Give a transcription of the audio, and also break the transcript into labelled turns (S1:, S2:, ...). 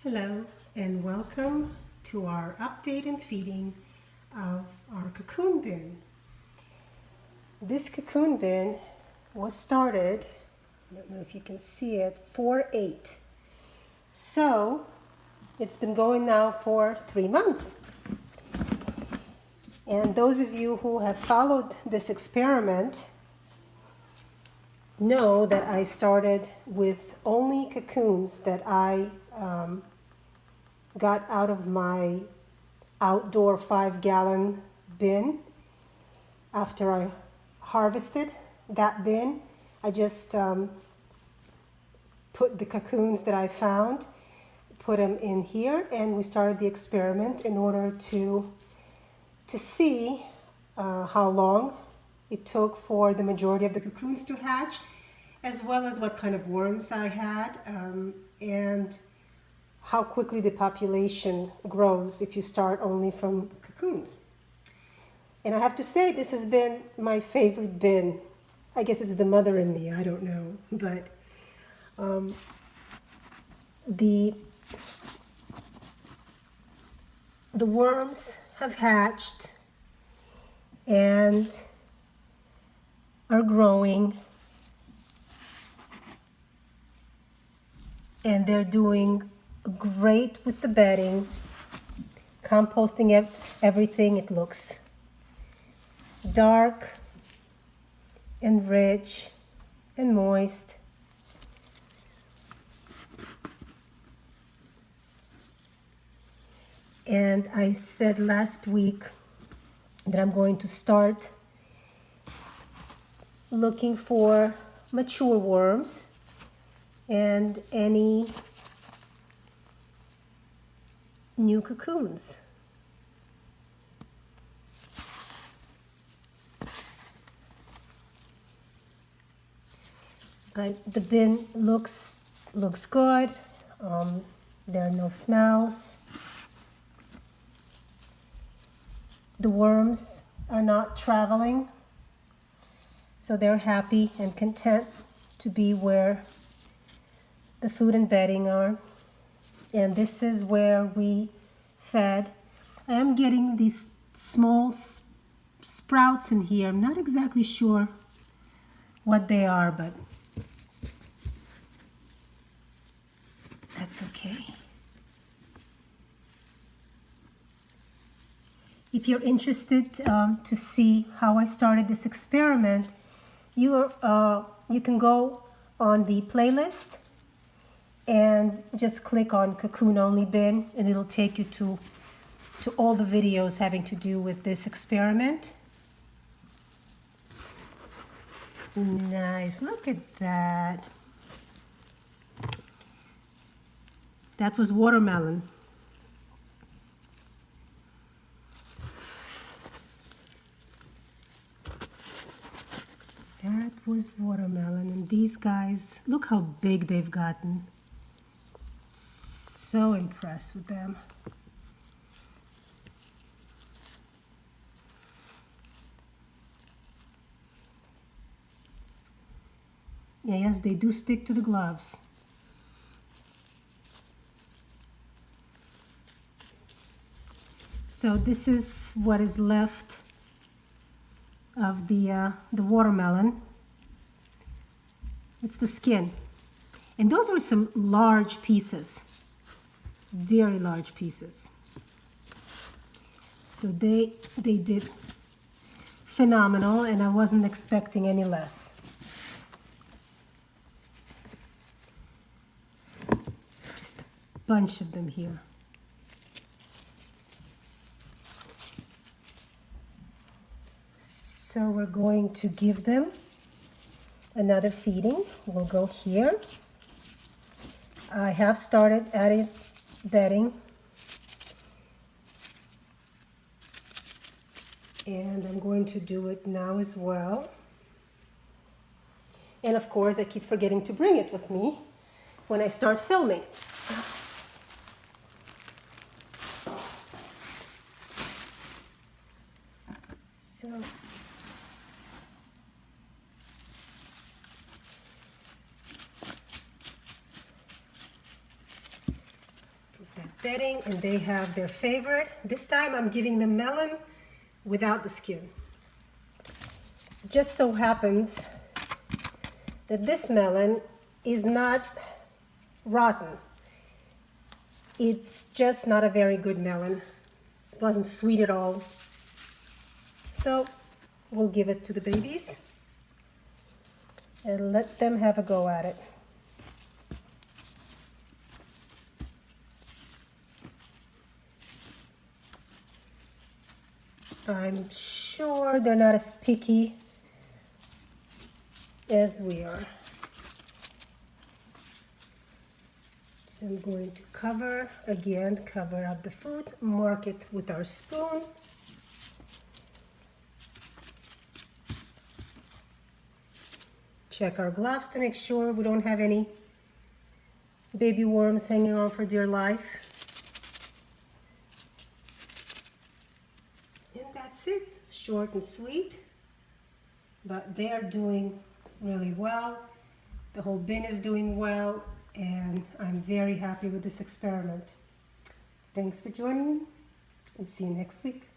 S1: Hello and welcome to our update and feeding of our cocoon bins. This cocoon bin was started, I don't know if you can see it, 4/8. So it's been going now for 3 months. And those of you who have followed this experiment know that I started with only cocoons that I got out of my outdoor 5-gallon bin. After I harvested that bin, I just put the cocoons that I found, put them in here, and we started the experiment in order to see how long it took for the majority of the cocoons to hatch, as well as what kind of worms I had, and how quickly the population grows if you start only from cocoons. And I have to say, this has been my favorite bin. I guess it's the mother in me, I don't know. But the worms have hatched and are growing, and they're doing great with the bedding, composting everything. It looks dark and rich and moist. And I said last week that I'm going to start looking for mature worms and any new cocoons. But the bin looks good. There are no smells. The worms are not traveling, so they're happy and content to be where the food and bedding are. And this is where we fed. I am getting these small sprouts in here. I'm not exactly sure what they are, but that's okay. If you're interested to see how I started this experiment, you can go on the playlist and just click on Cocoon Only Bin, and it'll take you to all the videos having to do with this experiment. Nice, look at that. That was watermelon. That was watermelon, and these guys, look how big they've gotten. So impressed with them. Yeah, yes, they do stick to the gloves. So this is what is left of the watermelon. It's the skin. And those were some large pieces, very large pieces. So they did phenomenal, and I wasn't expecting any less. Just a bunch of them here. So we're going to give them another feeding. We'll go here. I have started adding bedding, and I'm going to do it now as well. And of course, I keep forgetting to bring it with me when I start filming. So bedding, and they have their favorite. This time I'm giving them melon without the skin. It just so happens that this melon is not rotten. It's just not a very good melon. It wasn't sweet at all. So we'll give it to the babies and let them have a go at it. I'm sure they're not as picky as we are. So I'm going to cover up the food, mark it with our spoon. Check our gloves to make sure we don't have any baby worms hanging on for dear life. And that's it, short and sweet, but they are doing really well. The whole bin is doing well, and I'm very happy with this experiment. Thanks for joining me, and see you next week.